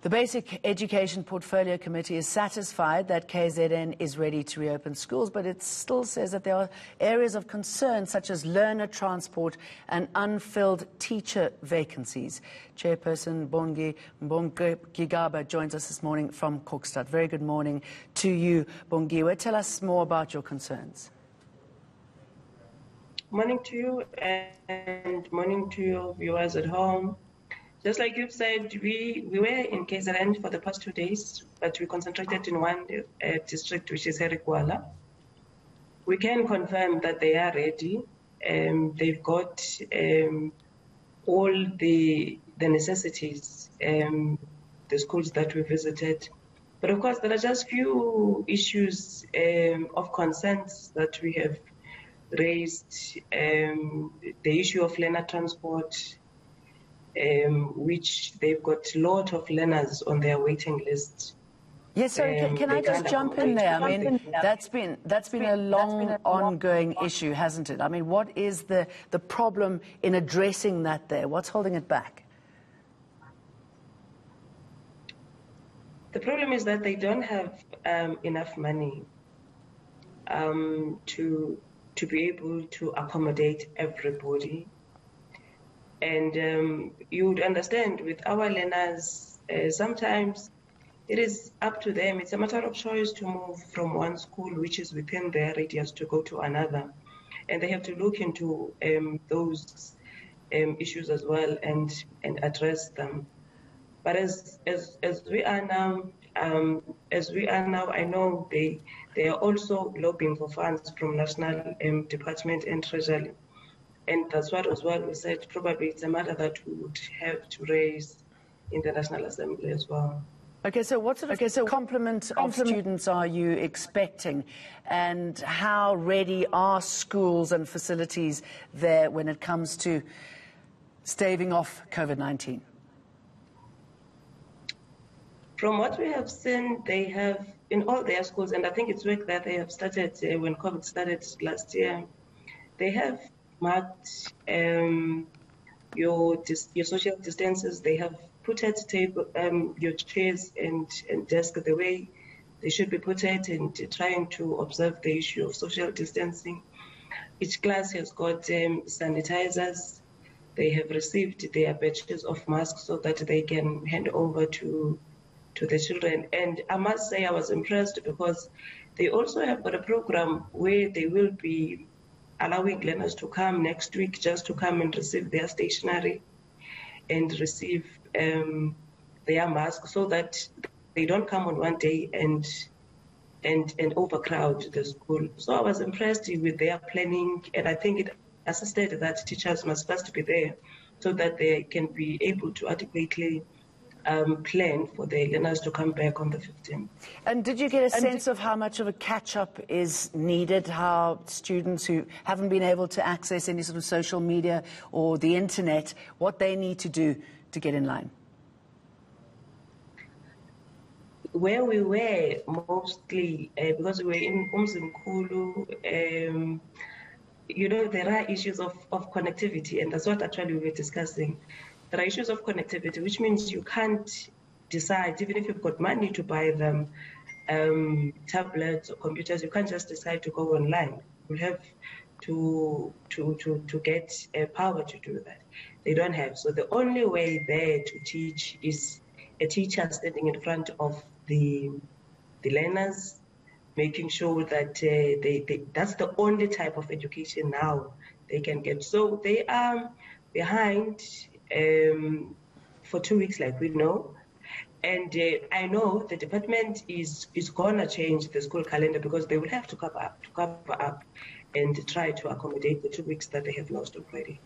The Basic Education Portfolio Committee is satisfied that KZN is ready to reopen schools, but it still says that there are areas of concern such as learner transport and unfilled teacher vacancies. Chairperson Bongiwe Mbinqo-Gigaba joins us this morning from Kokstad. Very good morning to you, Bongiwe. Tell us more about your concerns. Morning to you and morning to your viewers at home. Just like you've said, we were in KZN for the past 2 days, but we concentrated in one district, which is Herikwala. We can confirm that they are ready. They've got all the necessities, the schools that we visited. But of course, there are just few issues of concerns that we have raised. The issue of learner transport, which they've got a lot of learners on their waiting list. Yes, so can I just jump in there? I mean, that's been a long ongoing issue, hasn't it? I mean, what is the problem in addressing that there? What's holding it back? The problem is that they don't have enough money to be able to accommodate everybody. And you would understand with our learners, sometimes it is up to them. It's a matter of choice to move from one school, which is within their radius, to go to another. And they have to look into those issues as well and address them. But as we are now, I know they are also lobbying for funds from National Department and Treasury. And that's what as well we said, probably it's a matter that we would have to raise in the National Assembly as well. Okay, so what sort of complement of students are you expecting, and how ready are schools and facilities there when it comes to staving off COVID-19? From what we have seen, they have in all their schools, and I think it's work that they have started when COVID started last year, they have marked your social distances. They have put at table your chairs and desk the way they should be put at, and trying to observe the issue of social distancing. Each class has got sanitizers. They have received their batches of masks so that they can hand over to the children. And I must say I was impressed because they also have got a program where they will be allowing learners to come next week, just to come and receive their stationery and receive their masks, so that they don't come on one day and overcrowd the school. So I was impressed with their planning, and I think it assisted that teachers must first be there so that they can be able to adequately plan for the learners to come back on the 15th. And did you get a sense of how much of a catch-up is needed, how students who haven't been able to access any sort of social media or the internet, what they need to do to get in line? Where we were mostly, because we were in Umzimkhulu, you know, there are issues of connectivity, and that's what actually we were discussing. There are issues of connectivity, which means you can't decide, even if you've got money to buy them, tablets or computers, you can't just decide to go online. You have to get power to do that. They don't have. So the only way there to teach is a teacher standing in front of the learners, making sure that that's the only type of education now they can get. So they are behind for 2 weeks, like we know. And I know the department is going to change the school calendar, because they will have to cover up and try to accommodate the 2 weeks that they have lost already.